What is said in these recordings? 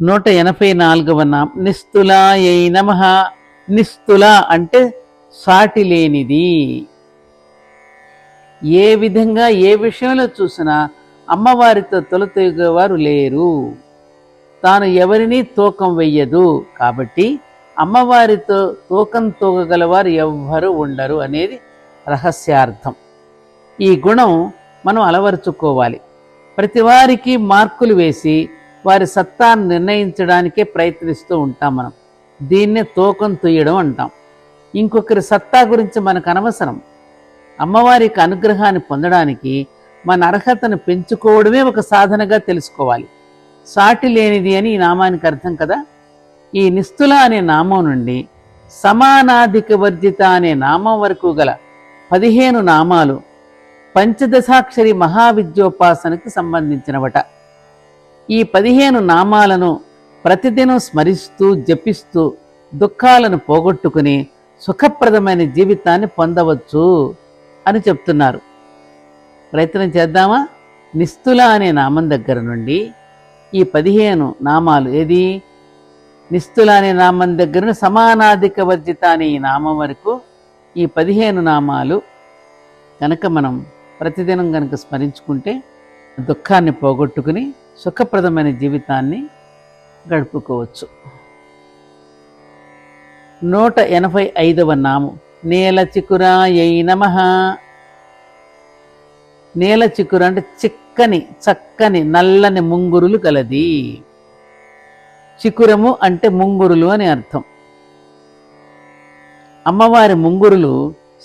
184వ నామం నిస్తులాయై నమః. నిస్తుల అంటే సాటి లేనిది. ఏ విధంగా ఏ విషయంలో చూసినా అమ్మవారితో తొలతూగేవారు లేరు. తాను ఎవరిని తూకం వెయ్యదు. కాబట్టి అమ్మవారితో తూకం తూగగలవారు ఎవ్వరూ ఉండరు అనేది రహస్యార్థం. ఈ గుణం మనం అలవరుచుకోవాలి. ప్రతి వారికి మార్కులు వేసి వారి సత్తాను నిర్ణయించడానికే ప్రయత్నిస్తూ ఉంటాం మనం. దీన్నే తూకం తుయ్యడం అంటాం. ఇంకొకరి సత్తా గురించి మనకు అనవసరం. అమ్మవారికి అనుగ్రహాన్ని పొందడానికి మన అర్హతను పెంచుకోవడమే ఒక సాధనగా తెలుసుకోవాలి. సాటి లేనిది అని ఈ నామానికి అర్థం కదా. ఈ నిస్తుల అనే నామం నుండి సమానాధిక వర్జిత అనే నామం వరకు గల 15 నామాలు పంచదశాక్షరి మహావిద్యోపాసనకు సంబంధించినవట. ఈ 15 నామాలను ప్రతిదినం స్మరిస్తూ జపిస్తూ దుఃఖాలను పోగొట్టుకుని సుఖప్రదమైన జీవితాన్ని పొందవచ్చు అని చెప్తున్నారు. ప్రయత్నం చేద్దామా? నిస్తుల అనే నామం దగ్గర నుండి ఈ 15 నామాలు, ఏది నిస్తుల అనే నామం దగ్గర సమానాధిక వర్జిత అనే ఈ నామం వరకు ఈ 15 నామాలు కనుక మనం ప్రతిదినం కనుక స్మరించుకుంటే దుఃఖాన్ని పోగొట్టుకుని సుఖప్రదమైన జీవితాన్ని గడుపుకోవచ్చు. 185వ నామం నేల చికురాయై నమః. నేల చికురు అంటే చిక్కని చక్కని నల్లని ముంగురులు కలది. చికురము అంటే ముంగురులు అని అర్థం. అమ్మవారి ముంగురులు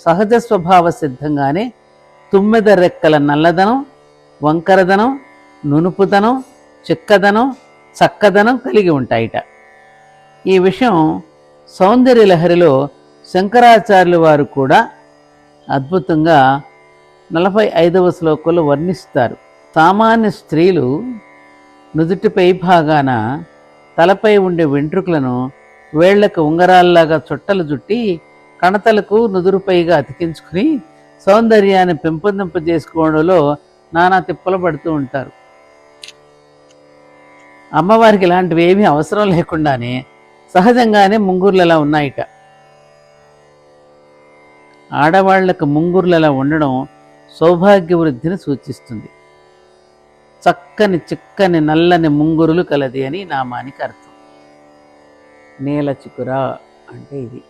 సహజ స్వభావ సిద్ధంగానే తుమ్మెద రెక్కల నల్లదనం, వంకరదనం, నునుపుదనం, చిక్కదనం, చక్కదనం కలిగి ఉంటాయిట. ఈ విషయం సౌందర్య లహరిలో శంకరాచార్యులు వారు కూడా అద్భుతంగా 45వ శ్లోకంలో వర్ణిస్తారు. సామాన్య స్త్రీలు నుదుటిపై భాగాన తలపై ఉండే వెంట్రుకలను వేళ్లకు ఉంగరాల్లాగా చుట్టలు చుట్టి కణతలకు నుదురుపైగా అతికించుకుని సౌందర్యాన్ని పెంపొందింపజేసుకోవడంలో నానా తిప్పలు పడుతూ ఉంటారు. అమ్మవారికి ఇలాంటివి ఏమీ అవసరం లేకుండానే సహజంగానే ముంగుర్లు అలా ఉన్నాయిట. ఆడవాళ్లకు ముంగుర్లు అలా ఉండడం సౌభాగ్య వృద్ధిని సూచిస్తుంది. చక్కని చిక్కని నల్లని ముంగురులు కలది అని నామానికి అర్థం. నేల చికుర అంటే ఇది.